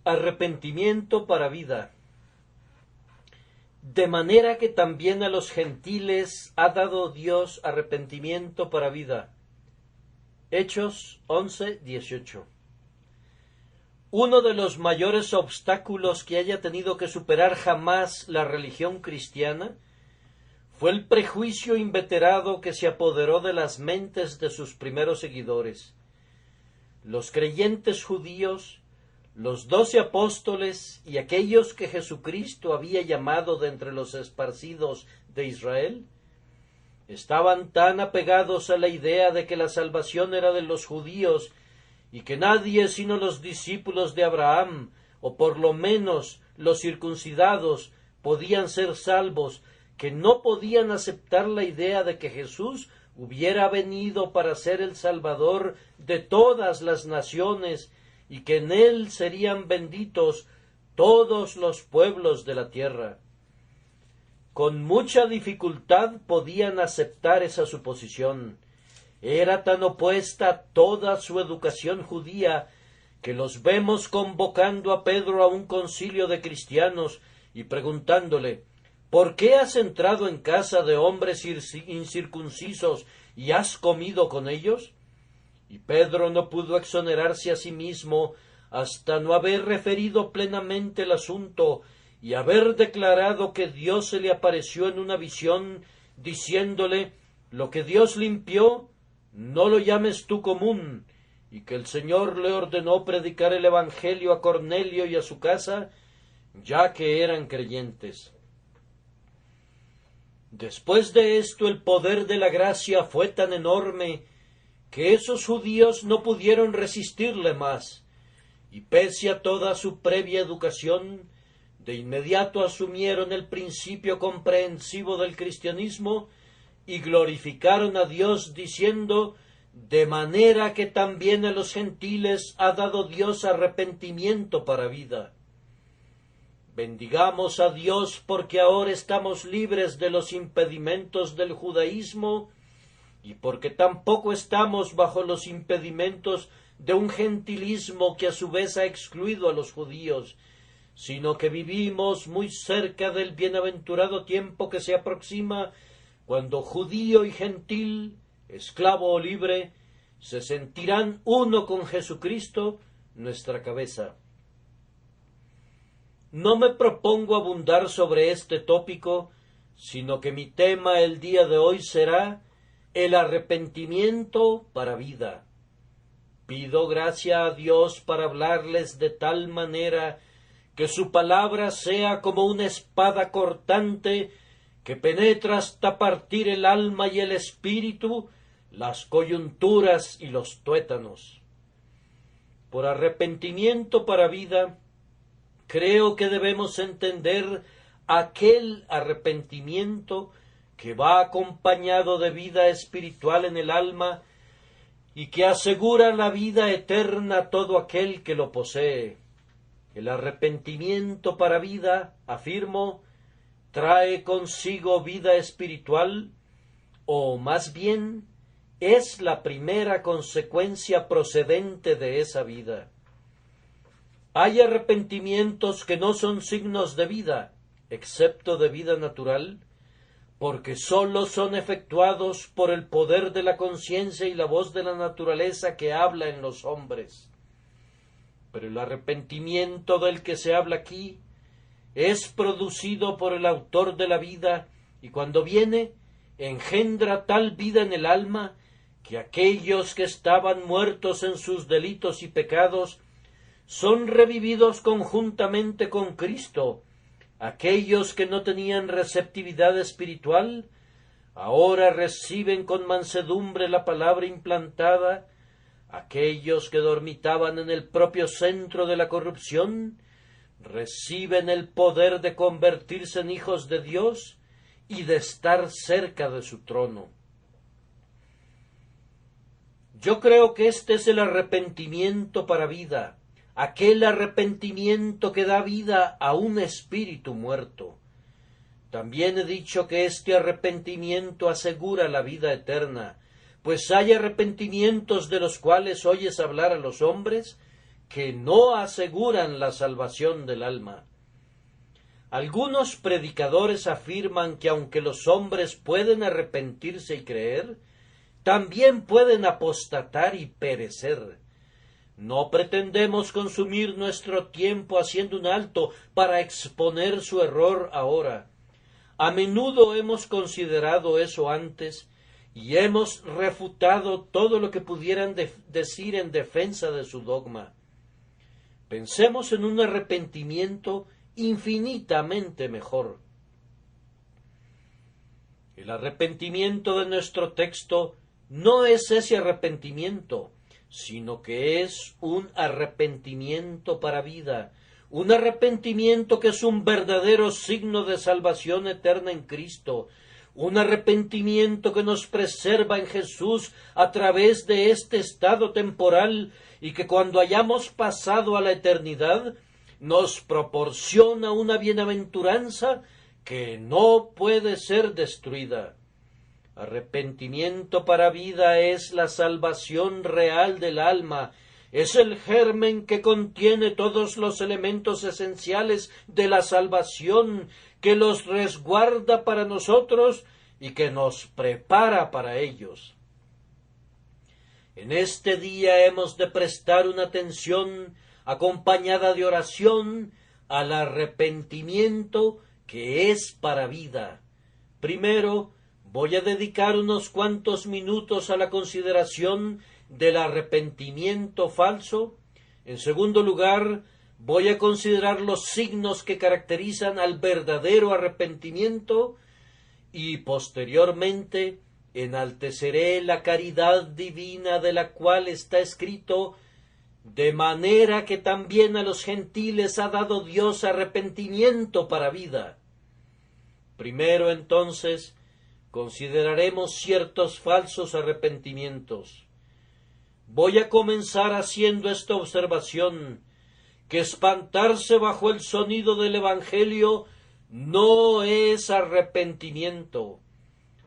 Arrepentimiento para vida. De manera que también a los gentiles ha dado Dios arrepentimiento para vida. Hechos 11:18. Uno de los mayores obstáculos que haya tenido que superar jamás la religión cristiana fue el prejuicio inveterado que se apoderó de las mentes de sus primeros seguidores. Los creyentes judíos, los 12 apóstoles y aquellos que Jesucristo había llamado de entre los esparcidos de Israel, estaban tan apegados a la idea de que la salvación era de los judíos y que nadie sino los discípulos de Abraham, o por lo menos los circuncidados, podían ser salvos, que no podían aceptar la idea de que Jesús hubiera venido para ser el Salvador de todas las naciones y que en él serían benditos todos los pueblos de la tierra. Con mucha dificultad podían aceptar esa suposición. Era tan opuesta a toda su educación judía que los vemos convocando a Pedro a un concilio de cristianos y preguntándole: ¿por qué has entrado en casa de hombres incircuncisos y has comido con ellos? Y Pedro no pudo exonerarse a sí mismo hasta no haber referido plenamente el asunto y haber declarado que Dios se le apareció en una visión, diciéndole: lo que Dios limpió, no lo llames tú común, y que el Señor le ordenó predicar el Evangelio a Cornelio y a su casa, ya que eran creyentes. Después de esto, el poder de la gracia fue tan enorme que esos judíos no pudieron resistirle más, y pese a toda su previa educación, de inmediato asumieron el principio comprensivo del cristianismo y glorificaron a Dios diciendo: de manera que también a los gentiles ha dado Dios arrepentimiento para vida. Bendigamos a Dios porque ahora estamos libres de los impedimentos del judaísmo y porque tampoco estamos bajo los impedimentos de un gentilismo que a su vez ha excluido a los judíos, sino que vivimos muy cerca del bienaventurado tiempo que se aproxima, cuando judío y gentil, esclavo o libre, se sentirán uno con Jesucristo, nuestra cabeza. No me propongo abundar sobre este tópico, sino que mi tema el día de hoy será el arrepentimiento para vida. Pido gracia a Dios para hablarles de tal manera que su palabra sea como una espada cortante que penetra hasta partir el alma y el espíritu, las coyunturas y los tuétanos. Por arrepentimiento para vida, creo que debemos entender aquel arrepentimiento que va acompañado de vida espiritual en el alma y que asegura la vida eterna a todo aquel que lo posee. El arrepentimiento para vida, afirmo, trae consigo vida espiritual, o más bien, es la primera consecuencia procedente de esa vida. Hay arrepentimientos que no son signos de vida, excepto de vida natural, porque sólo son efectuados por el poder de la conciencia y la voz de la naturaleza que habla en los hombres. Pero el arrepentimiento del que se habla aquí es producido por el autor de la vida, y cuando viene, engendra tal vida en el alma que aquellos que estaban muertos en sus delitos y pecados son revividos conjuntamente con Cristo. Aquellos que no tenían receptividad espiritual, ahora reciben con mansedumbre la palabra implantada. Aquellos que dormitaban en el propio centro de la corrupción, reciben el poder de convertirse en hijos de Dios y de estar cerca de su trono. Yo creo que este es el arrepentimiento para vida, aquel arrepentimiento que da vida a un espíritu muerto. También he dicho que este arrepentimiento asegura la vida eterna, pues hay arrepentimientos de los cuales oyes hablar a los hombres que no aseguran la salvación del alma. Algunos predicadores afirman que aunque los hombres pueden arrepentirse y creer, también pueden apostatar y perecer. No pretendemos consumir nuestro tiempo haciendo un alto para exponer su error ahora. A menudo hemos considerado eso antes y hemos refutado todo lo que pudieran decir en defensa de su dogma. Pensemos en un arrepentimiento infinitamente mejor. El arrepentimiento de nuestro texto no es ese arrepentimiento, sino que es un arrepentimiento para vida, un arrepentimiento que es un verdadero signo de salvación eterna en Cristo, un arrepentimiento que nos preserva en Jesús a través de este estado temporal y que cuando hayamos pasado a la eternidad nos proporciona una bienaventuranza que no puede ser destruida. Arrepentimiento para vida es la salvación real del alma, es el germen que contiene todos los elementos esenciales de la salvación, que los resguarda para nosotros y que nos prepara para ellos. En este día hemos de prestar una atención acompañada de oración al arrepentimiento que es para vida. Primero, voy a dedicar unos cuantos minutos a la consideración del arrepentimiento falso. En segundo lugar, voy a considerar los signos que caracterizan al verdadero arrepentimiento y posteriormente enalteceré la caridad divina de la cual está escrito: de manera que también a los gentiles ha dado Dios arrepentimiento para vida. Primero, entonces, consideraremos ciertos falsos arrepentimientos. Voy a comenzar haciendo esta observación, que espantarse bajo el sonido del Evangelio no es arrepentimiento.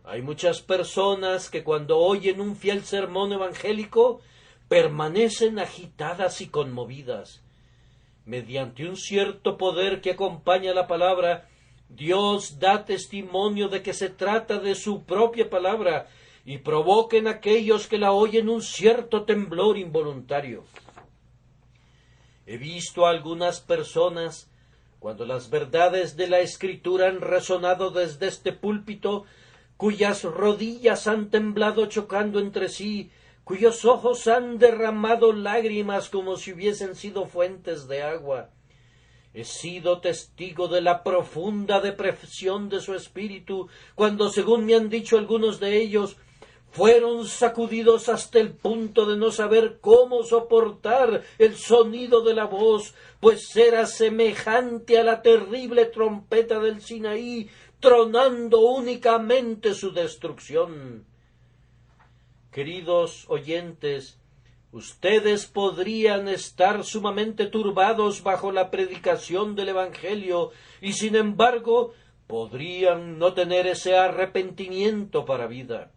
Hay muchas personas que cuando oyen un fiel sermón evangélico permanecen agitadas y conmovidas. Mediante un cierto poder que acompaña la palabra, Dios da testimonio de que se trata de su propia palabra y provoca en aquellos que la oyen un cierto temblor involuntario. He visto a algunas personas, cuando las verdades de la Escritura han resonado desde este púlpito, cuyas rodillas han temblado chocando entre sí, cuyos ojos han derramado lágrimas como si hubiesen sido fuentes de agua. He sido testigo de la profunda depresión de su espíritu, cuando, según me han dicho algunos de ellos, fueron sacudidos hasta el punto de no saber cómo soportar el sonido de la voz, pues era semejante a la terrible trompeta del Sinaí, tronando únicamente su destrucción. Queridos oyentes, ustedes podrían estar sumamente turbados bajo la predicación del Evangelio y, sin embargo, podrían no tener ese arrepentimiento para vida.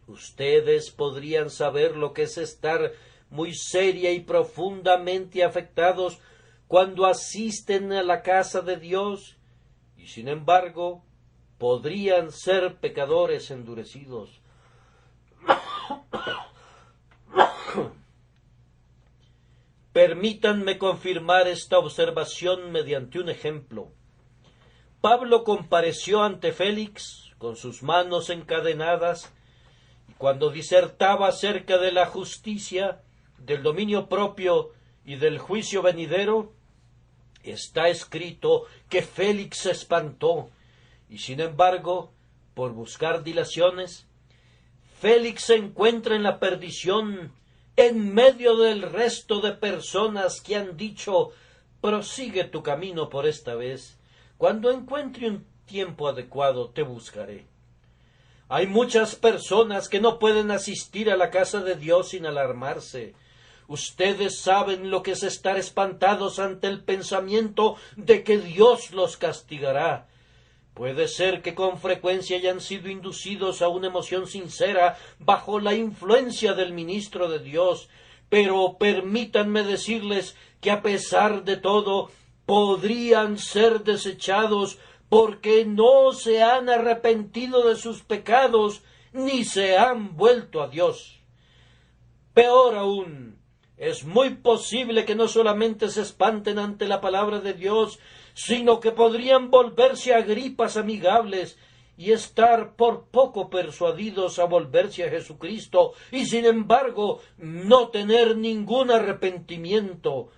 Ustedes podrían saber lo que es estar muy seria y profundamente afectados cuando asisten a la casa de Dios y, sin embargo, podrían ser pecadores endurecidos. Permítanme confirmar esta observación mediante un ejemplo. Pablo compareció ante Félix con sus manos encadenadas y cuando disertaba acerca de la justicia, del dominio propio y del juicio venidero, está escrito que Félix se espantó y, sin embargo, por buscar dilaciones, Félix se encuentra en la perdición en medio del resto de personas que han dicho: prosigue tu camino por esta vez, cuando encuentre un tiempo adecuado te buscaré. Hay muchas personas que no pueden asistir a la casa de Dios sin alarmarse. Ustedes saben lo que es estar espantados ante el pensamiento de que Dios los castigará. Puede ser que con frecuencia hayan sido inducidos a una emoción sincera bajo la influencia del ministro de Dios, pero permítanme decirles que a pesar de todo podrían ser desechados porque no se han arrepentido de sus pecados ni se han vuelto a Dios. Peor aún, es muy posible que no solamente se espanten ante la palabra de Dios, sino que podrían volverse Agripas amigables y estar por poco persuadidos a volverse a Jesucristo, y sin embargo no tener ningún arrepentimiento.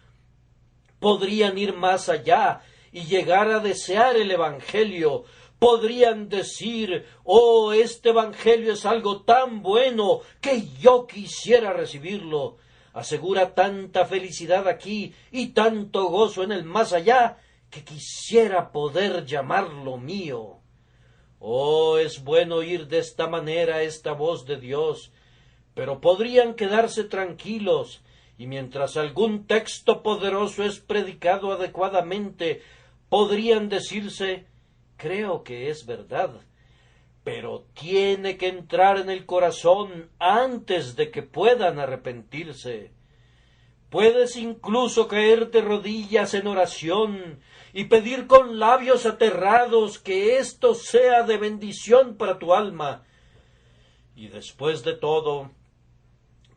Podrían ir más allá y llegar a desear el Evangelio. Podrían decir, oh, este Evangelio es algo tan bueno que yo quisiera recibirlo. Asegura tanta felicidad aquí y tanto gozo en el más allá que quisiera poder llamarlo mío. Oh, es bueno oír de esta manera esta voz de Dios, pero podrían quedarse tranquilos, y mientras algún texto poderoso es predicado adecuadamente, podrían decirse, creo que es verdad, pero tiene que entrar en el corazón antes de que puedan arrepentirse. Puedes incluso caer de rodillas en oración y pedir con labios aterrados que esto sea de bendición para tu alma. Y después de todo,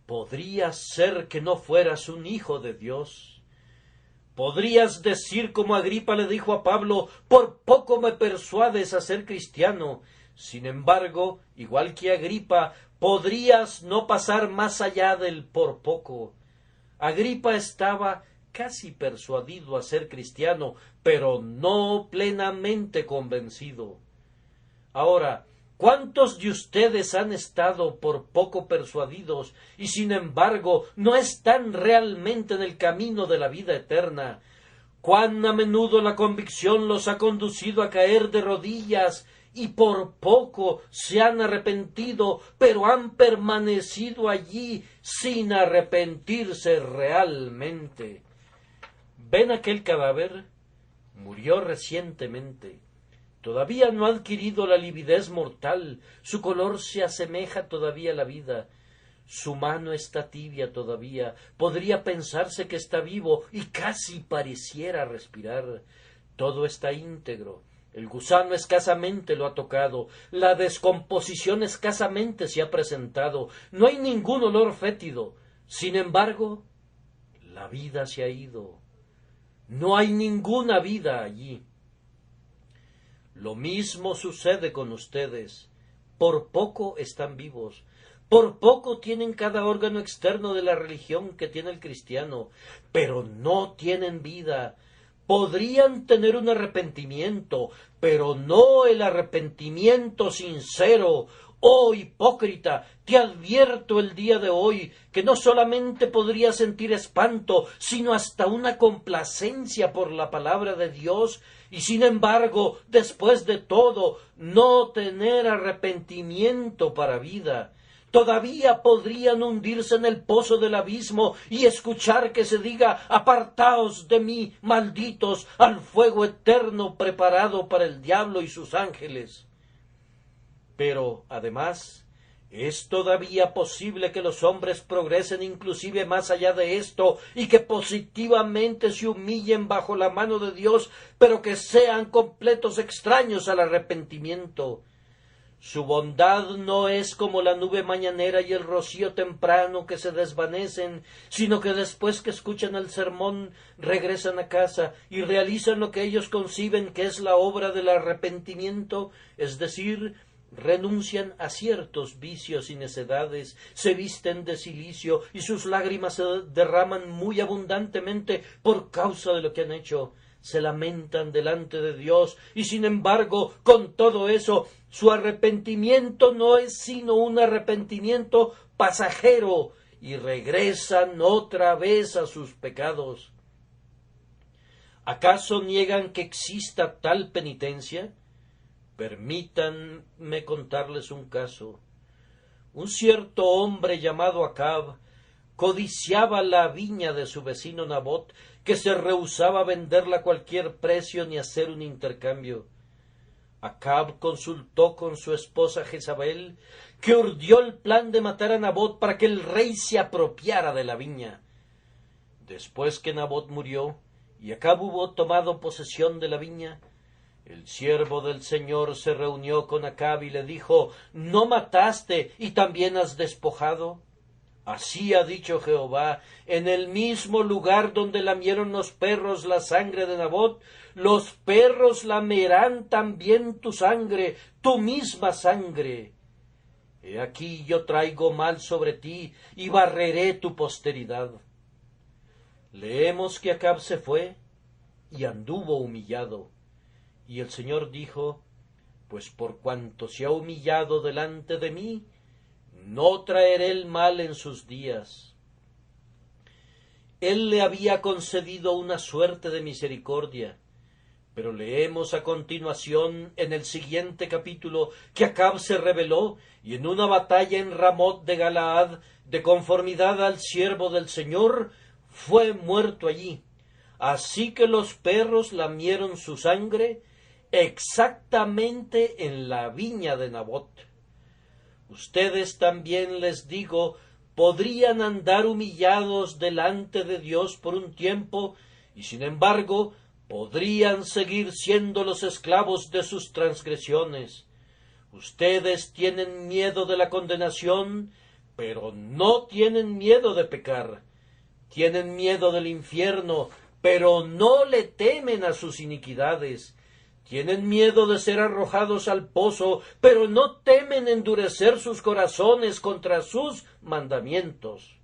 podrías ser que no fueras un hijo de Dios. Podrías decir como Agripa le dijo a Pablo, por poco me persuades a ser cristiano. Sin embargo, igual que Agripa, podrías no pasar más allá del por poco. Agripa estaba casi persuadido a ser cristiano, pero no plenamente convencido. Ahora, ¿cuántos de ustedes han estado por poco persuadidos y sin embargo no están realmente en el camino de la vida eterna? ¿Cuán a menudo la convicción los ha conducido a caer de rodillas y por poco se han arrepentido, pero han permanecido allí sin arrepentirse realmente? ¿Ven aquel cadáver? Murió recientemente. Todavía no ha adquirido la lividez mortal, su color se asemeja todavía a la vida, su mano está tibia todavía, podría pensarse que está vivo y casi pareciera respirar. Todo está íntegro. El gusano escasamente lo ha tocado, la descomposición escasamente se ha presentado, no hay ningún olor fétido. Sin embargo, la vida se ha ido. No hay ninguna vida allí. Lo mismo sucede con ustedes. Por poco están vivos. Por poco tienen cada órgano externo de la religión que tiene el cristiano, pero no tienen vida. Podrían tener un arrepentimiento, pero no el arrepentimiento sincero. Oh hipócrita, te advierto el día de hoy que no solamente podrías sentir espanto, sino hasta una complacencia por la palabra de Dios, y sin embargo, después de todo, no tener arrepentimiento para vida. Todavía podrían hundirse en el pozo del abismo y escuchar que se diga, apartaos de mí, malditos, al fuego eterno preparado para el diablo y sus ángeles. Pero, además, es todavía posible que los hombres progresen inclusive más allá de esto y que positivamente se humillen bajo la mano de Dios, pero que sean completos extraños al arrepentimiento. Su bondad no es como la nube mañanera y el rocío temprano que se desvanecen, sino que después que escuchan el sermón regresan a casa y realizan lo que ellos conciben que es la obra del arrepentimiento, es decir, renuncian a ciertos vicios y necedades, se visten de cilicio y sus lágrimas se derraman muy abundantemente por causa de lo que han hecho. Se lamentan delante de Dios y sin embargo, con todo eso, su arrepentimiento no es sino un arrepentimiento pasajero y regresan otra vez a sus pecados. ¿Acaso niegan que exista tal penitencia? Permítanme contarles un caso. Un cierto hombre llamado Acab codiciaba la viña de su vecino Nabot, que se rehusaba a venderla a cualquier precio ni hacer un intercambio. Acab consultó con su esposa Jezabel, que urdió el plan de matar a Nabot para que el rey se apropiara de la viña. Después que Nabot murió y Acab hubo tomado posesión de la viña, el siervo del Señor se reunió con Acab y le dijo: ¿No mataste y también has despojado? Así ha dicho Jehová: en el mismo lugar donde lamieron los perros la sangre de Nabot, los perros lamerán también tu sangre, tu misma sangre. He aquí yo traigo mal sobre ti y barreré tu posteridad. Leemos que Acab se fue y anduvo humillado. Y el Señor dijo: pues por cuanto se ha humillado delante de mí, no traeré el mal en sus días. Él le había concedido una suerte de misericordia, pero leemos a continuación en el siguiente capítulo que Acab se rebeló y en una batalla en Ramot de Galaad, de conformidad al siervo del Señor, fue muerto allí. Así que los perros lamieron su sangre exactamente en la viña de Nabot. Ustedes también, les digo, podrían andar humillados delante de Dios por un tiempo, y sin embargo podrían seguir siendo los esclavos de sus transgresiones. Ustedes tienen miedo de la condenación, pero no tienen miedo de pecar. Tienen miedo del infierno, pero no le temen a sus iniquidades. Tienen miedo de ser arrojados al pozo, pero no temen endurecer sus corazones contra sus mandamientos.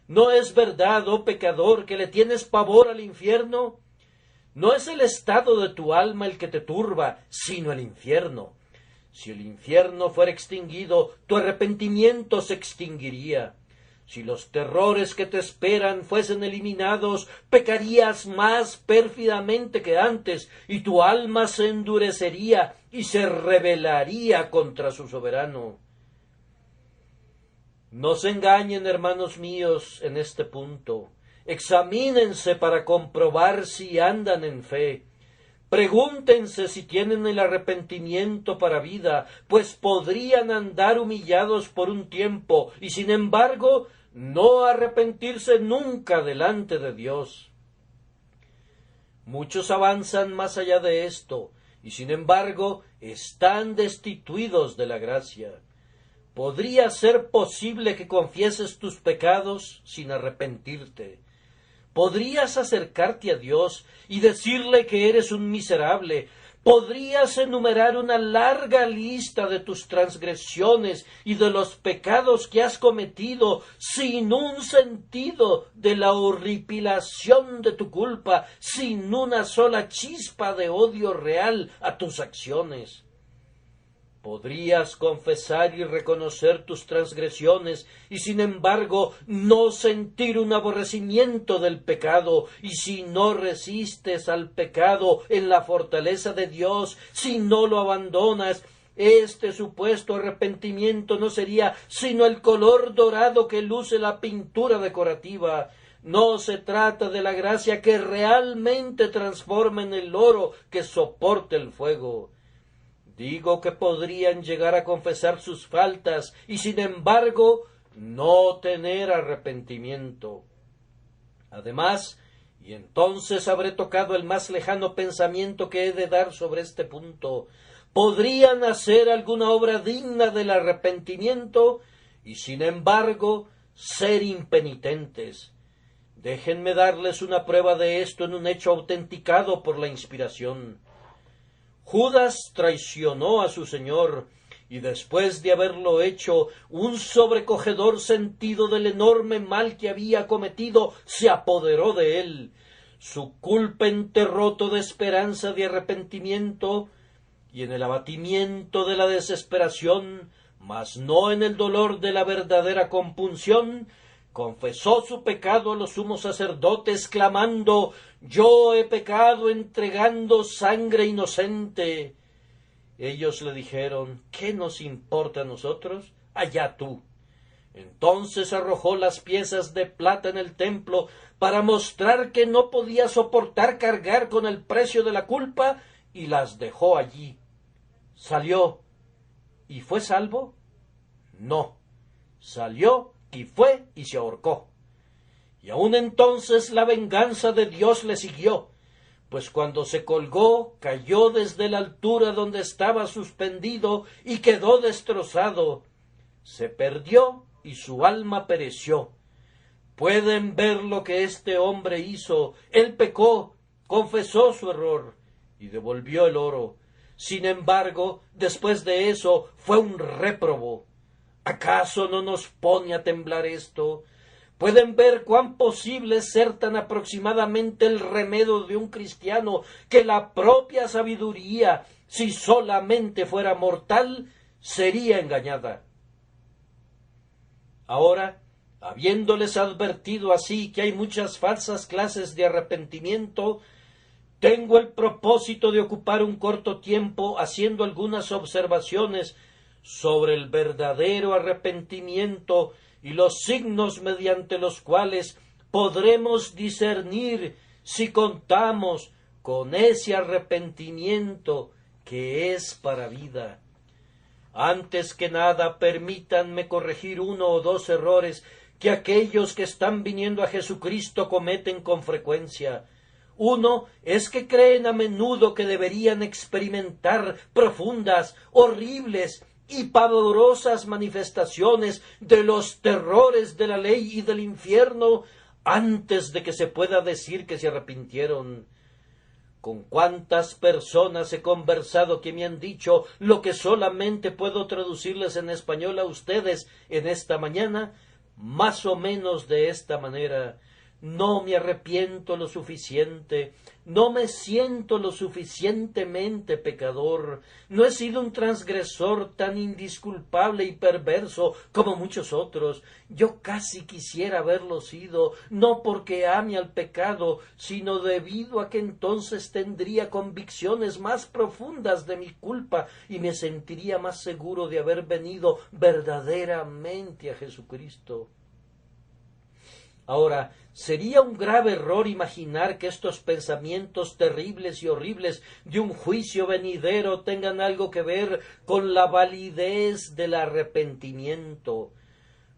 ¿No es verdad, oh pecador, que le tienes pavor al infierno? No es el estado de tu alma el que te turba, sino el infierno. Si el infierno fuera extinguido, tu arrepentimiento se extinguiría. Si los terrores que te esperan fuesen eliminados, pecarías más pérfidamente que antes, y tu alma se endurecería y se rebelaría contra su soberano. No se engañen, hermanos míos, en este punto. Examínense para comprobar si andan en fe. Pregúntense si tienen el arrepentimiento para vida, pues podrían andar humillados por un tiempo y sin embargo no arrepentirse nunca delante de Dios. Muchos avanzan más allá de esto y sin embargo están destituidos de la gracia. ¿Podría ser posible que confieses tus pecados sin arrepentirte? ¿Podrías acercarte a Dios y decirle que eres un miserable? ¿Podrías enumerar una larga lista de tus transgresiones y de los pecados que has cometido sin un sentido de la horripilación de tu culpa, sin una sola chispa de odio real a tus acciones? Podrías confesar y reconocer tus transgresiones y sin embargo no sentir un aborrecimiento del pecado, y si no resistes al pecado en la fortaleza de Dios, si no lo abandonas, este supuesto arrepentimiento no sería sino el color dorado que luce la pintura decorativa. No se trata de la gracia que realmente transforma en el oro que soporte el fuego. Digo que podrían llegar a confesar sus faltas y sin embargo no tener arrepentimiento. Además, y entonces habré tocado el más lejano pensamiento que he de dar sobre este punto, podrían hacer alguna obra digna del arrepentimiento y sin embargo ser impenitentes. Déjenme darles una prueba de esto en un hecho autenticado por la inspiración. Judas traicionó a su Señor, y después de haberlo hecho, un sobrecogedor sentido del enorme mal que había cometido se apoderó de él. Su culpa enterró toda esperanza de arrepentimiento, y en el abatimiento de la desesperación, mas no en el dolor de la verdadera compunción, confesó su pecado a los sumos sacerdotes, clamando: «Yo he pecado entregando sangre inocente». Ellos le dijeron: «¿Qué nos importa a nosotros? Allá tú». Entonces arrojó las piezas de plata en el templo para mostrar que no podía soportar cargar con el precio de la culpa, y las dejó allí. ¿Salió y fue salvo? No, salió y fue y se ahorcó. Y aun entonces la venganza de Dios le siguió, pues cuando se colgó, cayó desde la altura donde estaba suspendido y quedó destrozado. Se perdió y su alma pereció. Pueden ver lo que este hombre hizo. Él pecó, confesó su error y devolvió el oro. Sin embargo, después de eso, fue un réprobo. ¿Acaso no nos pone a temblar esto? Pueden ver cuán posible es ser tan aproximadamente el remedio de un cristiano que la propia sabiduría, si solamente fuera mortal, sería engañada. Ahora, habiéndoles advertido así que hay muchas falsas clases de arrepentimiento, tengo el propósito de ocupar un corto tiempo haciendo algunas observaciones sobre el verdadero arrepentimiento y los signos mediante los cuales podremos discernir si contamos con ese arrepentimiento que es para vida. Antes que nada, permítanme corregir uno o dos errores que aquellos que están viniendo a Jesucristo cometen con frecuencia. Uno es que creen a menudo que deberían experimentar profundas, horribles y pavorosas manifestaciones de los terrores de la ley y del infierno antes de que se pueda decir que se arrepintieron. ¿Con cuántas personas he conversado que me han dicho lo que solamente puedo traducirles en español a ustedes en esta mañana? Más o menos de esta manera: no me arrepiento lo suficiente, no me siento lo suficientemente pecador, no he sido un transgresor tan indisculpable y perverso como muchos otros, yo casi quisiera haberlo sido, no porque ame al pecado, sino debido a que entonces tendría convicciones más profundas de mi culpa y me sentiría más seguro de haber venido verdaderamente a Jesucristo. Ahora, sería un grave error imaginar que estos pensamientos terribles y horribles de un juicio venidero tengan algo que ver con la validez del arrepentimiento.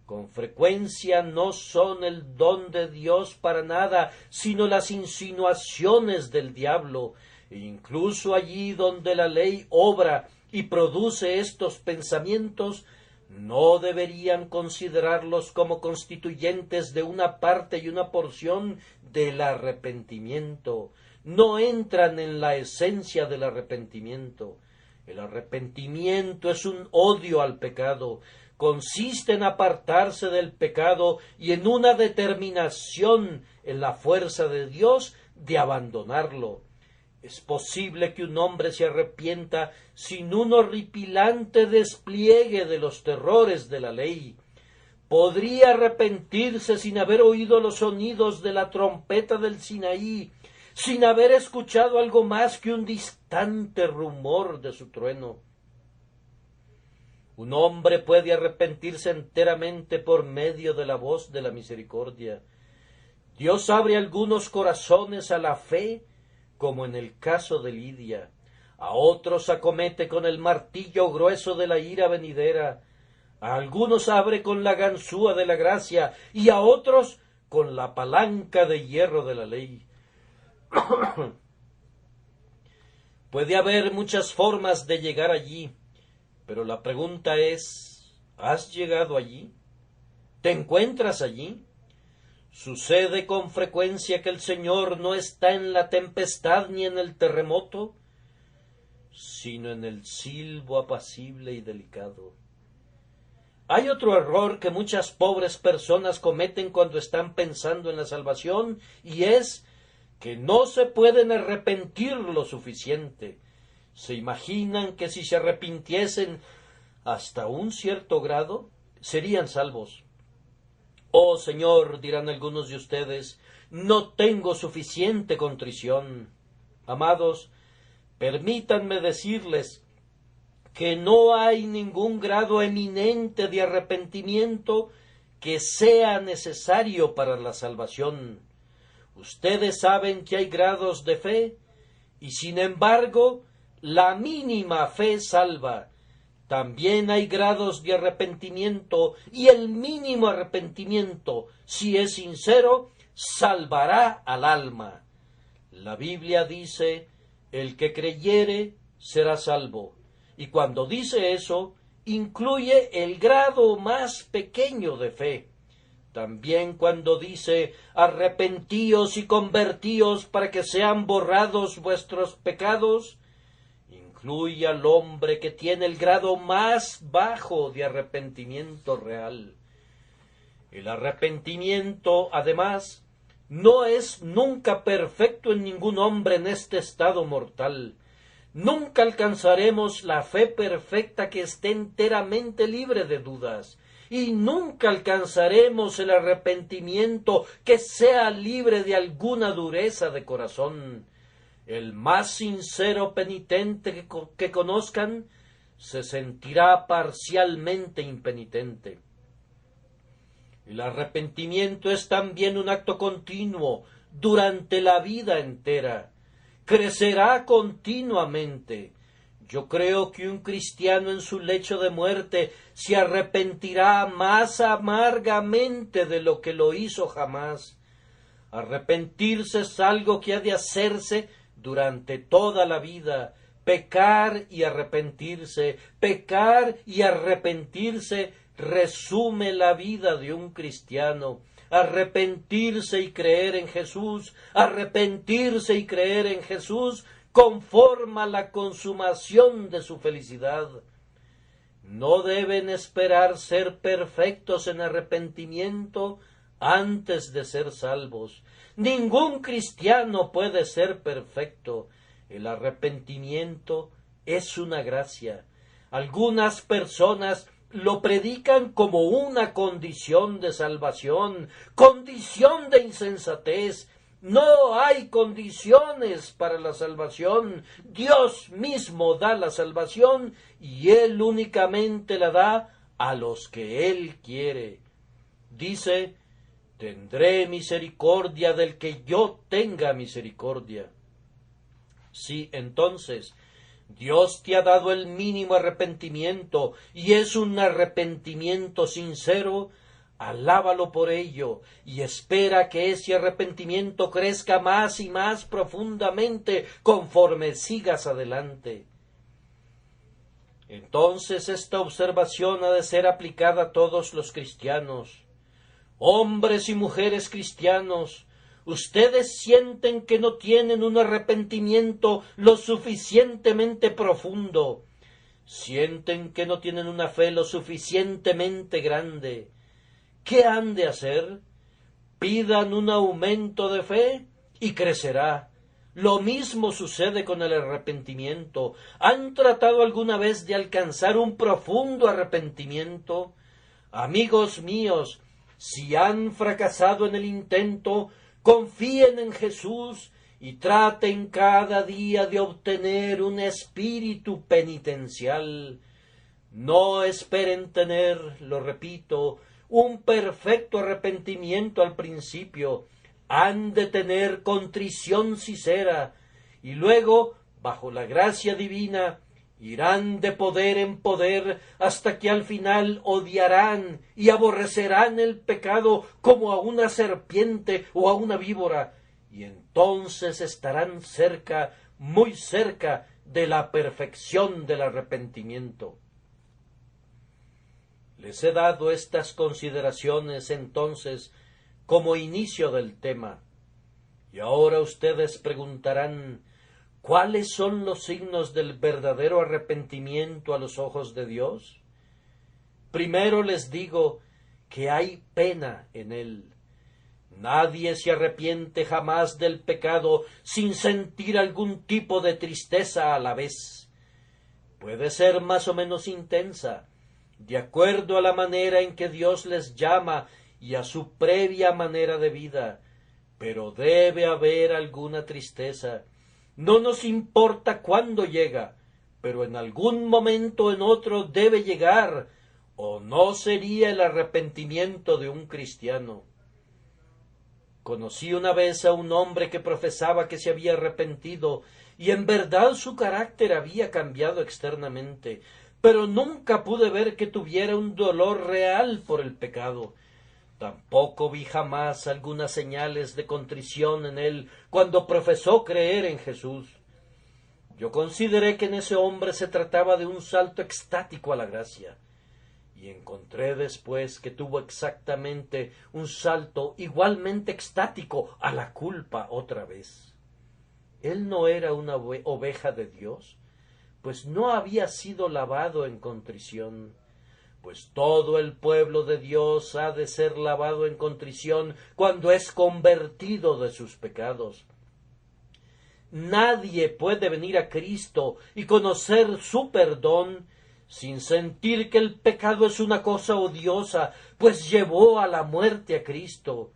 Con frecuencia no son el don de Dios para nada, sino las insinuaciones del diablo. E incluso allí donde la ley obra y produce estos pensamientos, no deberían considerarlos como constituyentes de una parte y una porción del arrepentimiento. No entran en la esencia del arrepentimiento. El arrepentimiento es un odio al pecado. Consiste en apartarse del pecado y en una determinación en la fuerza de Dios de abandonarlo. Es posible que un hombre se arrepienta sin un horripilante despliegue de los terrores de la ley. Podría arrepentirse sin haber oído los sonidos de la trompeta del Sinaí, sin haber escuchado algo más que un distante rumor de su trueno. Un hombre puede arrepentirse enteramente por medio de la voz de la misericordia. Dios abre algunos corazones a la fe, como en el caso de Lidia. A otros acomete con el martillo grueso de la ira venidera. A algunos abre con la ganzúa de la gracia y a otros con la palanca de hierro de la ley. Puede haber muchas formas de llegar allí, pero la pregunta es: ¿has llegado allí? ¿Te encuentras allí? ¿Sucede con frecuencia que el Señor no está en la tempestad ni en el terremoto, sino en el silbo apacible y delicado? Hay otro error que muchas pobres personas cometen cuando están pensando en la salvación, y es que no se pueden arrepentir lo suficiente. Se imaginan que si se arrepintiesen hasta un cierto grado, serían salvos. Oh Señor, dirán algunos de ustedes, no tengo suficiente contrición. Amados, permítanme decirles que no hay ningún grado eminente de arrepentimiento que sea necesario para la salvación. Ustedes saben que hay grados de fe, y sin embargo, La mínima fe salva. También hay grados de arrepentimiento, y el mínimo arrepentimiento, si es sincero, salvará al alma. La Biblia dice, el que creyere será salvo. Y cuando dice eso, incluye el grado más pequeño de fe. También cuando dice, arrepentíos y convertíos para que sean borrados vuestros pecados, incluye al hombre que tiene el grado más bajo de arrepentimiento real. El arrepentimiento, además, no es nunca perfecto en ningún hombre en este estado mortal. Nunca alcanzaremos la fe perfecta que esté enteramente libre de dudas, y nunca alcanzaremos el arrepentimiento que sea libre de alguna dureza de corazón. El más sincero penitente que conozcan se sentirá parcialmente impenitente. El arrepentimiento es también un acto continuo durante la vida entera. Crecerá continuamente. Yo creo que un cristiano en su lecho de muerte se arrepentirá más amargamente de lo que lo hizo jamás. Arrepentirse es algo que ha de hacerse durante toda la vida. Pecar y arrepentirse resume la vida de un cristiano. Arrepentirse y creer en Jesús, conforma la consumación de su felicidad. No deben esperar ser perfectos en arrepentimiento antes de ser salvos. Ningún cristiano puede ser perfecto. El arrepentimiento es una gracia. Algunas personas lo predican como una condición de salvación, condición de insensatez. No hay condiciones para la salvación. Dios mismo da la salvación y Él únicamente la da a los que Él quiere. Dice, tendré misericordia del que yo tenga misericordia. Sí, entonces, Dios te ha dado el mínimo arrepentimiento y es un arrepentimiento sincero. Alábalo por ello y espera que ese arrepentimiento crezca más y más profundamente conforme sigas adelante. Entonces esta observación ha de ser aplicada a todos los cristianos. Hombres y mujeres cristianos, ustedes sienten que no tienen un arrepentimiento lo suficientemente profundo, sienten que no tienen una fe lo suficientemente grande. ¿Qué han de hacer? Pidan un aumento de fe y crecerá. Lo mismo sucede con el arrepentimiento. ¿Han tratado alguna vez de alcanzar un profundo arrepentimiento? Amigos míos, si han fracasado en el intento, confíen en Jesús y traten cada día de obtener un espíritu penitencial. No esperen tener, lo repito, un perfecto arrepentimiento al principio. Han de tener contrición sincera y luego, bajo la gracia divina, irán de poder en poder hasta que al final odiarán y aborrecerán el pecado como a una serpiente o a una víbora, y entonces estarán cerca, muy cerca de la perfección del arrepentimiento. Les he dado estas consideraciones entonces como inicio del tema. Y ahora ustedes preguntarán, ¿cuáles son los signos del verdadero arrepentimiento a los ojos de Dios? Primero les digo que hay pena en él. Nadie se arrepiente jamás del pecado sin sentir algún tipo de tristeza a la vez. Puede ser más o menos intensa, de acuerdo a la manera en que Dios les llama y a su previa manera de vida, pero debe haber alguna tristeza. No nos importa cuándo llega, pero en algún momento o en otro debe llegar, o no sería el arrepentimiento de un cristiano. Conocí una vez a un hombre que profesaba que se había arrepentido y en verdad su carácter había cambiado externamente, pero nunca pude ver que tuviera un dolor real por el pecado. Tampoco vi jamás algunas señales de contrición en él cuando profesó creer en Jesús. Yo consideré que en ese hombre se trataba de un salto extático a la gracia, y encontré después que tuvo exactamente un salto igualmente extático a la culpa otra vez. Él no era una oveja de Dios, pues no había sido lavado en contrición, pues todo el pueblo de Dios ha de ser lavado en contrición cuando es convertido de sus pecados. Nadie puede venir a Cristo y conocer su perdón sin sentir que el pecado es una cosa odiosa, pues llevó a la muerte a Cristo.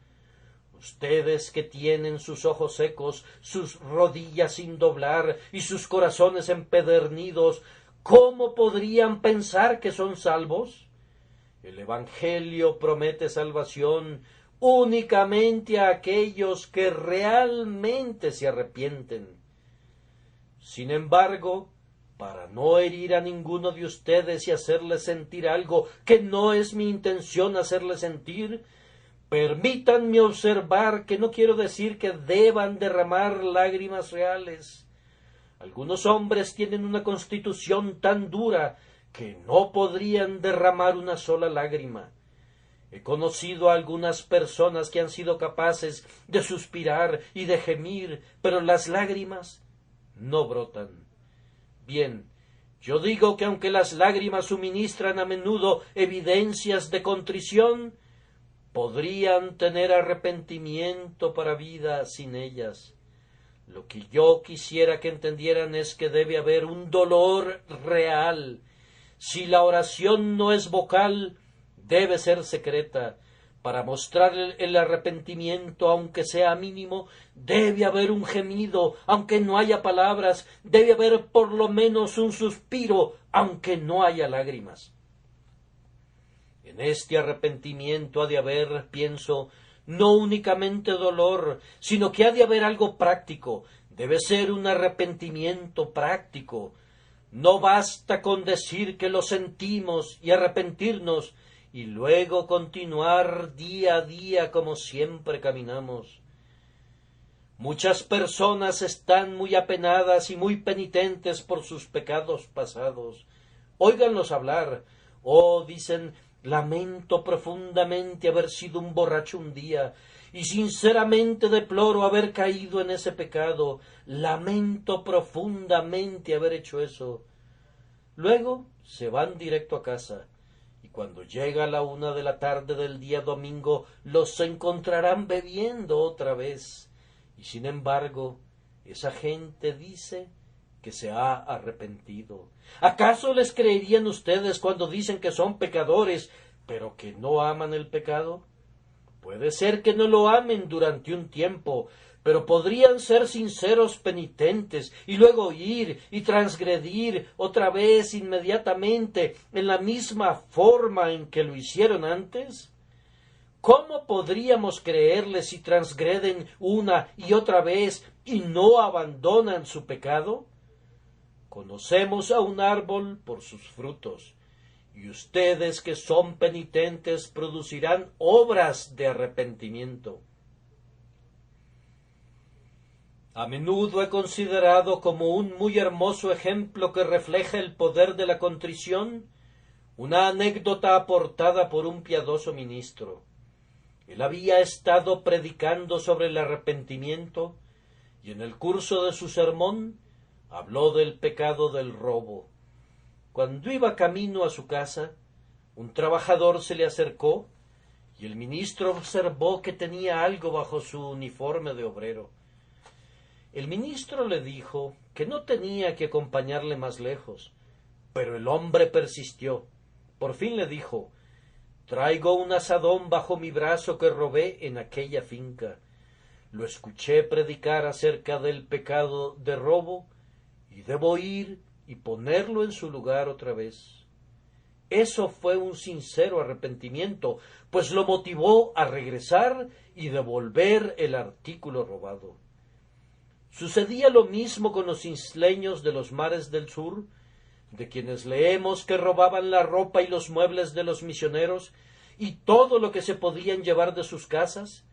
Ustedes que tienen sus ojos secos, sus rodillas sin doblar y sus corazones empedernidos, ¿cómo podrían pensar que son salvos? El Evangelio promete salvación únicamente a aquellos que realmente se arrepienten. Sin embargo, para no herir a ninguno de ustedes y hacerles sentir algo que no es mi intención hacerles sentir, permítanme observar que no quiero decir que deban derramar lágrimas reales. Algunos hombres tienen una constitución tan dura que no podrían derramar una sola lágrima. He conocido a algunas personas que han sido capaces de suspirar y de gemir, pero las lágrimas no brotan. Bien, yo digo que aunque las lágrimas suministran a menudo evidencias de contrición, podrían tener arrepentimiento para vida sin ellas. Lo que yo quisiera que entendieran es que debe haber un dolor real. Si la oración no es vocal, debe ser secreta. Para mostrar el arrepentimiento, aunque sea mínimo, debe haber un gemido, aunque no haya palabras, debe haber por lo menos un suspiro, aunque no haya lágrimas. En este arrepentimiento ha de haber, pienso, no únicamente dolor, sino que ha de haber algo práctico. Debe ser un arrepentimiento práctico. No basta con decir que lo sentimos y arrepentirnos, y luego continuar día a día como siempre caminamos. Muchas personas están muy apenadas y muy penitentes por sus pecados pasados. Óiganlos hablar. Oh, dicen, lamento profundamente haber sido un borracho un día, y sinceramente deploro haber caído en ese pecado. Lamento profundamente haber hecho eso. Luego se van directo a casa, y cuando llega la 1 de la tarde del día domingo, los encontrarán bebiendo otra vez. Y sin embargo, esa gente dice que se ha arrepentido. ¿Acaso les creerían ustedes cuando dicen que son pecadores, pero que no aman el pecado? Puede ser que no lo amen durante un tiempo, pero podrían ser sinceros penitentes y luego ir y transgredir otra vez inmediatamente en la misma forma en que lo hicieron antes. ¿Cómo podríamos creerles si transgreden una y otra vez y no abandonan su pecado? Conocemos a un árbol por sus frutos, y ustedes que son penitentes producirán obras de arrepentimiento. A menudo he considerado como un muy hermoso ejemplo que refleja el poder de la contrición una anécdota aportada por un piadoso ministro. Él había estado predicando sobre el arrepentimiento y en el curso de su sermón habló del pecado del robo. Cuando iba camino a su casa, un trabajador se le acercó y el ministro observó que tenía algo bajo su uniforme de obrero. El ministro le dijo que no tenía que acompañarle más lejos, pero el hombre persistió. Por fin le dijo: «Traigo un azadón bajo mi brazo que robé en aquella finca. Lo escuché predicar acerca del pecado de robo y debo ir y ponerlo en su lugar otra vez». Eso fue un sincero arrepentimiento, pues lo motivó a regresar y devolver el artículo robado. Sucedía lo mismo con los isleños de los mares del sur, de quienes leemos que robaban la ropa y los muebles de los misioneros y todo lo que se podían llevar de sus casas,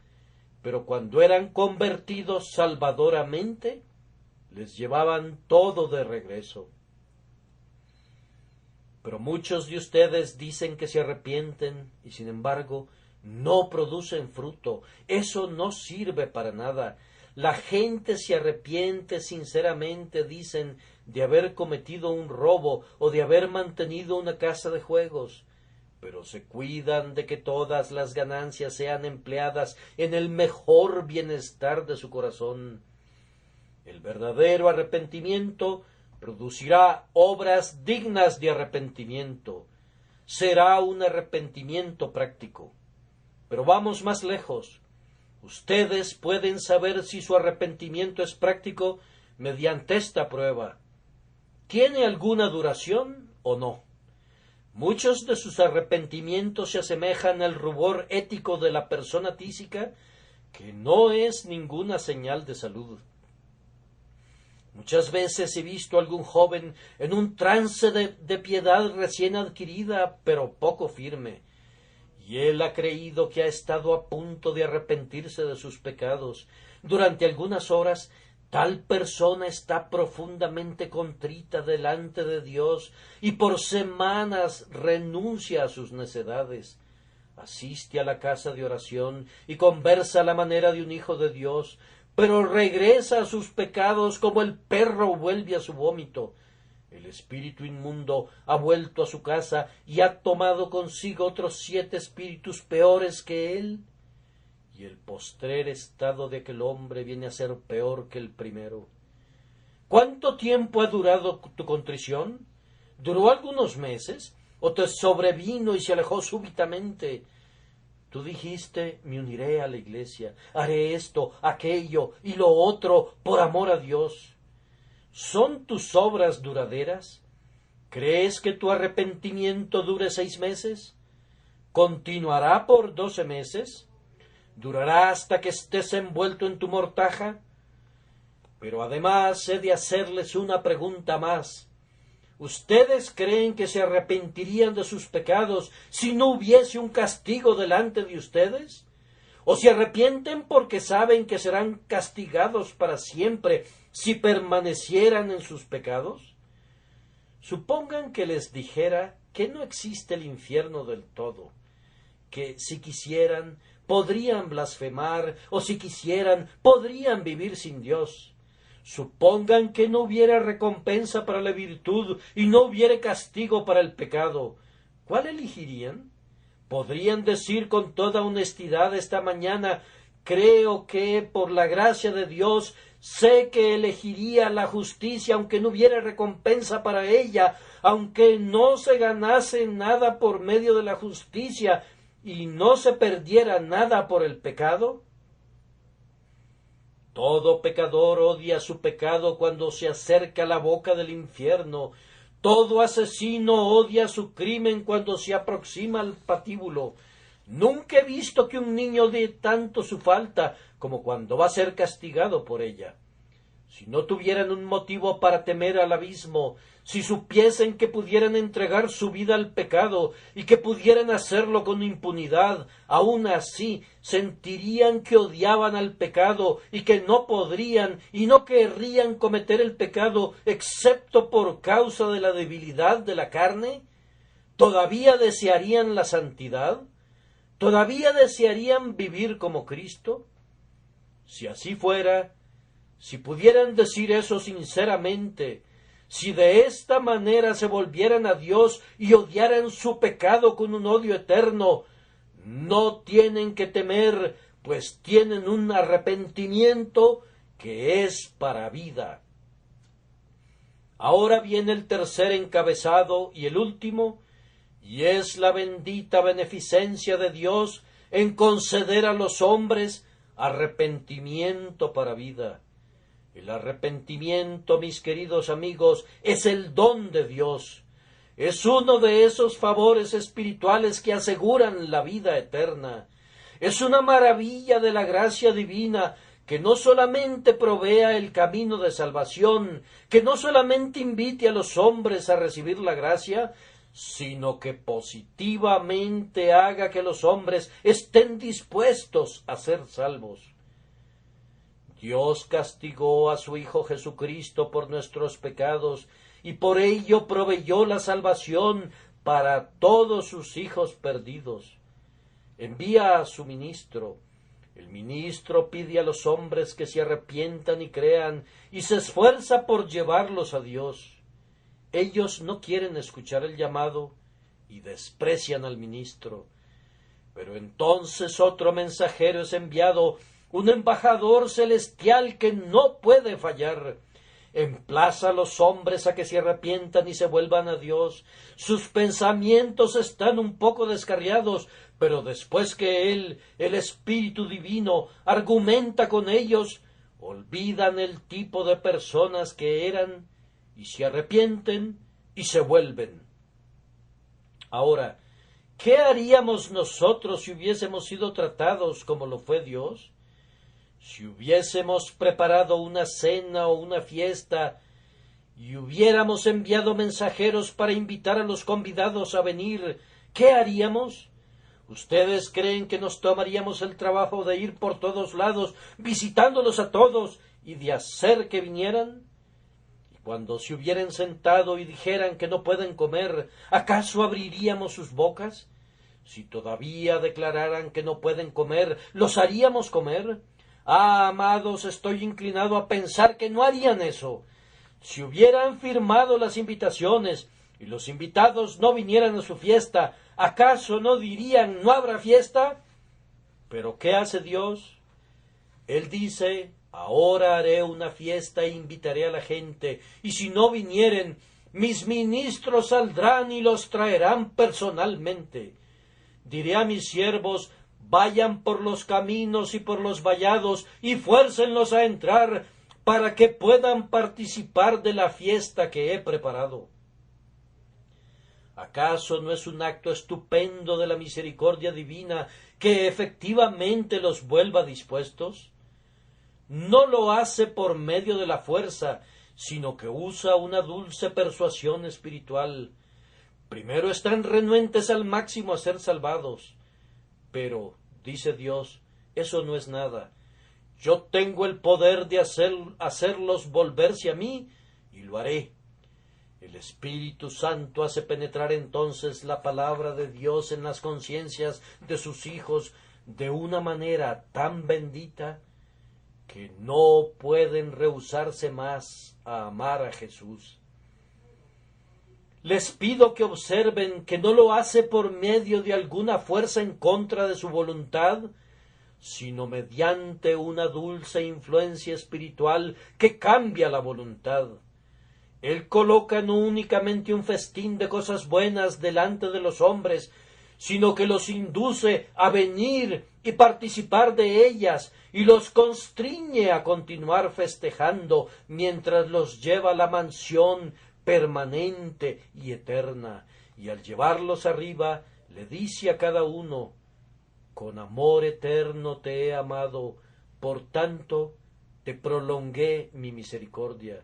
pero cuando eran convertidos salvadoramente, les llevaban todo de regreso. Pero muchos de ustedes dicen que se arrepienten y sin embargo no producen fruto. Eso no sirve para nada. La gente se arrepiente sinceramente, dicen, de haber cometido un robo o de haber mantenido una casa de juegos, pero se cuidan de que todas las ganancias sean empleadas en el mejor bienestar de su corazón. El verdadero arrepentimiento producirá obras dignas de arrepentimiento. Será un arrepentimiento práctico. Pero vamos más lejos. Ustedes pueden saber si su arrepentimiento es práctico mediante esta prueba. ¿Tiene alguna duración o no? Muchos de sus arrepentimientos se asemejan al rubor ético de la persona tísica, que no es ninguna señal de salud. Muchas veces he visto a algún joven en un trance de piedad recién adquirida, pero poco firme, y él ha creído que ha estado a punto de arrepentirse de sus pecados. Durante algunas horas, tal persona está profundamente contrita delante de Dios y por semanas renuncia a sus necedades. Asiste a la casa de oración y conversa a la manera de un hijo de Dios, pero regresa a sus pecados como el perro vuelve a su vómito. El espíritu inmundo ha vuelto a su casa y ha tomado consigo otros 7 espíritus peores que él. Y el postrer estado de aquel hombre viene a ser peor que el primero. ¿Cuánto tiempo ha durado tu contrición? ¿Duró algunos meses? ¿O te sobrevino y se alejó súbitamente? Tú dijiste, me uniré a la iglesia, haré esto, aquello y lo otro por amor a Dios. ¿Son tus obras duraderas? ¿Crees que tu arrepentimiento dure 6 meses? ¿Continuará por 12 meses? ¿Durará hasta que estés envuelto en tu mortaja? Pero además he de hacerles una pregunta más. ¿Ustedes creen que se arrepentirían de sus pecados si no hubiese un castigo delante de ustedes? ¿O se arrepienten porque saben que serán castigados para siempre si permanecieran en sus pecados? Supongan que les dijera que no existe el infierno del todo, que si quisieran podrían blasfemar o si quisieran podrían vivir sin Dios. Supongan que no hubiera recompensa para la virtud y no hubiera castigo para el pecado. ¿Cuál elegirían? ¿Podrían decir con toda honestidad esta mañana, creo que, por la gracia de Dios, sé que elegiría la justicia aunque no hubiera recompensa para ella, aunque no se ganase nada por medio de la justicia y no se perdiera nada por el pecado? Todo pecador odia su pecado cuando se acerca a la boca del infierno. Todo asesino odia su crimen cuando se aproxima al patíbulo. Nunca he visto que un niño odie tanto su falta como cuando va a ser castigado por ella. Si no tuvieran un motivo para temer al abismo, si supiesen que pudieran entregar su vida al pecado y que pudieran hacerlo con impunidad, aun así sentirían que odiaban al pecado y que no podrían y no querrían cometer el pecado excepto por causa de la debilidad de la carne. ¿Todavía desearían la santidad? ¿Todavía desearían vivir como Cristo? Si así fuera, si pudieran decir eso sinceramente, si de esta manera se volvieran a Dios y odiaran su pecado con un odio eterno, no tienen que temer, pues tienen un arrepentimiento que es para vida. Ahora viene el tercer encabezado y el último, y es la bendita beneficencia de Dios en conceder a los hombres arrepentimiento para vida. El arrepentimiento, mis queridos amigos, es el don de Dios. Es uno de esos favores espirituales que aseguran la vida eterna. Es una maravilla de la gracia divina que no solamente provea el camino de salvación, que no solamente invite a los hombres a recibir la gracia, sino que positivamente haga que los hombres estén dispuestos a ser salvos. Dios castigó a su Hijo Jesucristo por nuestros pecados y por ello proveyó la salvación para todos sus hijos perdidos. Envía a su ministro. El ministro pide a los hombres que se arrepientan y crean y se esfuerza por llevarlos a Dios. Ellos no quieren escuchar el llamado y desprecian al ministro. Pero entonces otro mensajero es enviado, un embajador celestial que no puede fallar. Emplaza a los hombres a que se arrepientan y se vuelvan a Dios. Sus pensamientos están un poco descarriados, pero después que Él, el Espíritu Divino, argumenta con ellos, olvidan el tipo de personas que eran y se arrepienten y se vuelven. Ahora, ¿qué haríamos nosotros si hubiésemos sido tratados como lo fue Dios? Si hubiésemos preparado una cena o una fiesta y hubiéramos enviado mensajeros para invitar a los convidados a venir, ¿qué haríamos? ¿Ustedes creen que nos tomaríamos el trabajo de ir por todos lados, visitándolos a todos y de hacer que vinieran? Y cuando se hubieran sentado y dijeran que no pueden comer, ¿acaso abriríamos sus bocas? Si todavía declararan que no pueden comer, ¿los haríamos comer? Ah, amados, estoy inclinado a pensar que no harían eso. Si hubieran firmado las invitaciones y los invitados no vinieran a su fiesta, ¿acaso no dirían no habrá fiesta? Pero ¿qué hace Dios? Él dice, ahora haré una fiesta e invitaré a la gente, y si no vinieren, mis ministros saldrán y los traerán personalmente. Diré a mis siervos, vayan por los caminos y por los vallados y fuércenlos a entrar para que puedan participar de la fiesta que he preparado. ¿Acaso no es un acto estupendo de la misericordia divina que efectivamente los vuelva dispuestos? No lo hace por medio de la fuerza, sino que usa una dulce persuasión espiritual. Primero están renuentes al máximo a ser salvados. Pero, dice Dios, eso no es nada. Yo tengo el poder de hacerlos volverse a mí, y lo haré. El Espíritu Santo hace penetrar entonces la palabra de Dios en las conciencias de sus hijos de una manera tan bendita que no pueden rehusarse más a amar a Jesús. Les pido que observen que no lo hace por medio de alguna fuerza en contra de su voluntad, sino mediante una dulce influencia espiritual que cambia la voluntad. Él coloca no únicamente un festín de cosas buenas delante de los hombres, sino que los induce a venir y participar de ellas, y los constriñe a continuar festejando mientras los lleva a la mansión permanente y eterna, y al llevarlos arriba le dice a cada uno, con amor eterno te he amado, por tanto te prolongué mi misericordia.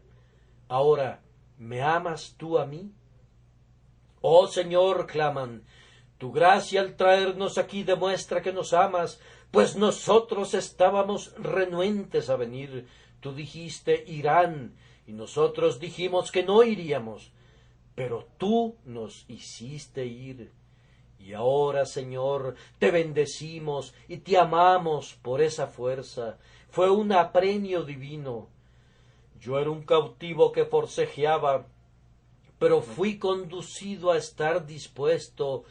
Ahora, ¿me amas tú a mí? Oh Señor, claman, tu gracia al traernos aquí demuestra que nos amas, pues nosotros estábamos renuentes a venir. Tú dijiste irán, y nosotros dijimos que no iríamos, pero tú nos hiciste ir. Y ahora, Señor, te bendecimos y te amamos por esa fuerza. Fue un apremio divino. Yo era un cautivo que forcejeaba, pero fui conducido a estar dispuesto.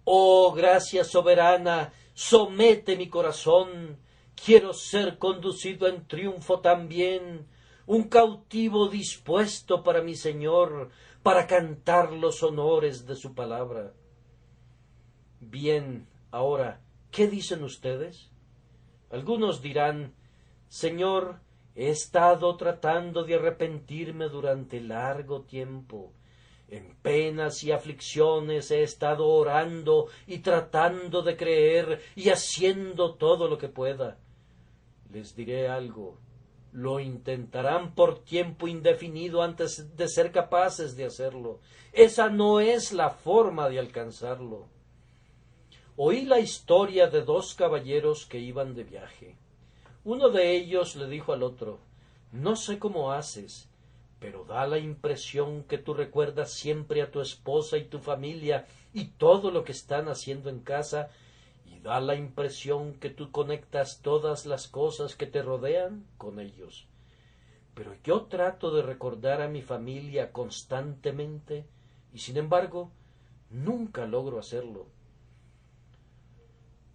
Oh, gracia soberana, somete mi corazón. Quiero ser conducido en triunfo también, un cautivo dispuesto para mi Señor, para cantar los honores de su palabra. Bien, ahora, ¿qué dicen ustedes? Algunos dirán, Señor, he estado tratando de arrepentirme durante largo tiempo. En penas y aflicciones he estado orando y tratando de creer y haciendo todo lo que pueda. Les diré algo, lo intentarán por tiempo indefinido antes de ser capaces de hacerlo. Esa no es la forma de alcanzarlo. Oí la historia de dos caballeros que iban de viaje. Uno de ellos le dijo al otro, no sé cómo haces, pero da la impresión que tú recuerdas siempre a tu esposa y tu familia y todo lo que están haciendo en casa, y da la impresión que tú conectas todas las cosas que te rodean con ellos. Pero yo trato de recordar a mi familia constantemente y sin embargo nunca logro hacerlo.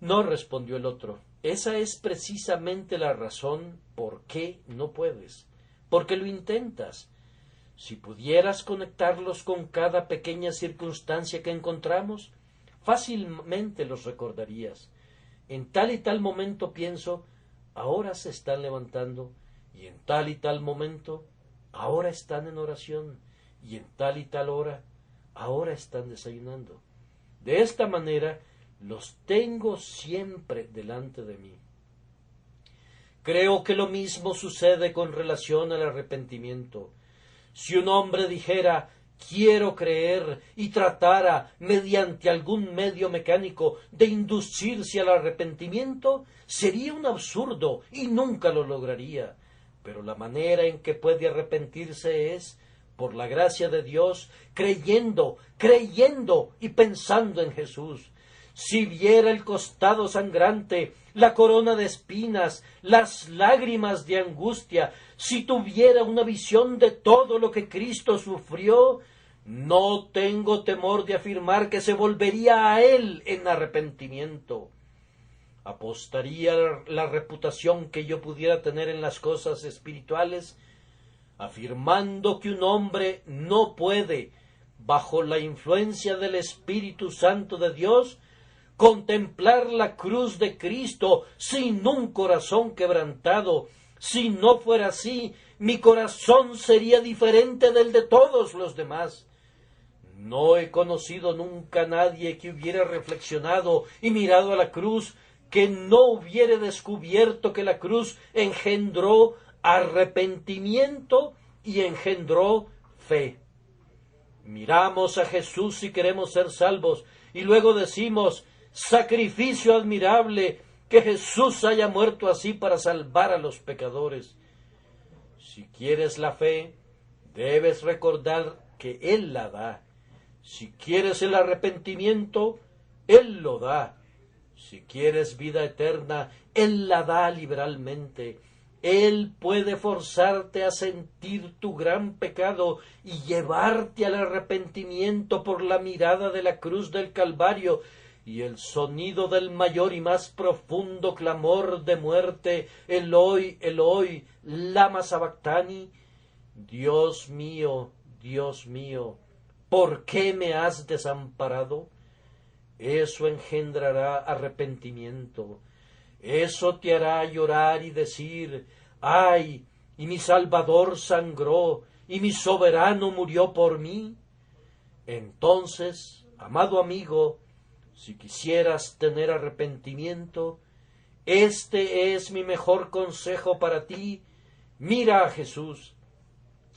No, respondió el otro, esa es precisamente la razón por qué no puedes, porque lo intentas. Si pudieras conectarlos con cada pequeña circunstancia que encontramos, fácilmente los recordarías. En tal y tal momento pienso, ahora se están levantando, y en tal y tal momento, ahora están en oración, y en tal y tal hora, ahora están desayunando. De esta manera, los tengo siempre delante de mí. Creo que lo mismo sucede con relación al arrepentimiento. Si un hombre dijera, quiero creer, y tratara, mediante algún medio mecánico, de inducirse al arrepentimiento, sería un absurdo y nunca lo lograría. Pero la manera en que puede arrepentirse es, por la gracia de Dios, creyendo y pensando en Jesús. Si viera el costado sangrante, la corona de espinas, las lágrimas de angustia, si tuviera una visión de todo lo que Cristo sufrió, no tengo temor de afirmar que se volvería a Él en arrepentimiento. Apostaría la reputación que yo pudiera tener en las cosas espirituales, afirmando que un hombre no puede, bajo la influencia del Espíritu Santo de Dios, contemplar la cruz de Cristo sin un corazón quebrantado. Si no fuera así, mi corazón sería diferente del de todos los demás. No he conocido nunca a nadie que hubiera reflexionado y mirado a la cruz, que no hubiera descubierto que la cruz engendró arrepentimiento y engendró fe. Miramos a Jesús si queremos ser salvos, y luego decimos, sacrificio admirable, que Jesús haya muerto así para salvar a los pecadores. Si quieres la fe, debes recordar que Él la da. Si quieres el arrepentimiento, Él lo da. Si quieres vida eterna, Él la da liberalmente. Él puede forzarte a sentir tu gran pecado y llevarte al arrepentimiento por la mirada de la cruz del Calvario y el sonido del mayor y más profundo clamor de muerte, Eloi, Eloi, lama sabactani. Dios mío, ¿por qué me has desamparado? Eso engendrará arrepentimiento. Eso te hará llorar y decir, ¡ay! Y mi Salvador sangró, y mi soberano murió por mí. Entonces, amado amigo, si quisieras tener arrepentimiento, este es mi mejor consejo para ti. Mira a Jesús,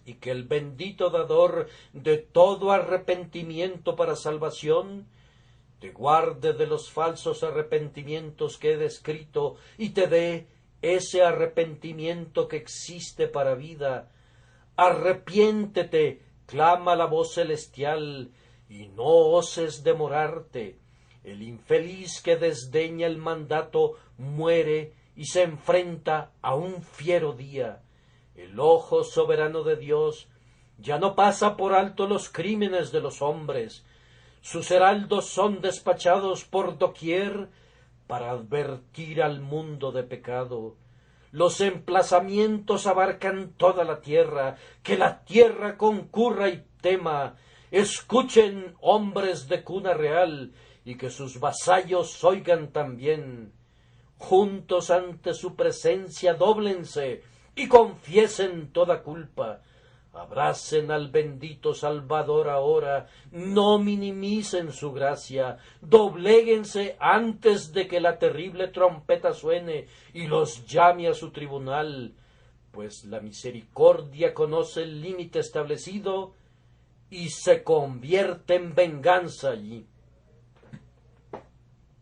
y que el bendito dador de todo arrepentimiento para salvación te guarde de los falsos arrepentimientos que he descrito y te dé ese arrepentimiento que existe para vida. Arrepiéntete, clama la voz celestial, y no oses demorarte. El infeliz que desdeña el mandato muere y se enfrenta a un fiero día. El ojo soberano de Dios ya no pasa por alto los crímenes de los hombres. Sus heraldos son despachados por doquier para advertir al mundo de pecado. Los emplazamientos abarcan toda la tierra, que la tierra concurra y tema. Escuchen, hombres de cuna real, y que sus vasallos oigan también. Juntos ante su presencia dóblense y confiesen toda culpa. Abracen al bendito Salvador ahora, no minimicen su gracia, dobléguense antes de que la terrible trompeta suene y los llame a su tribunal, pues la misericordia conoce el límite establecido y se convierte en venganza allí.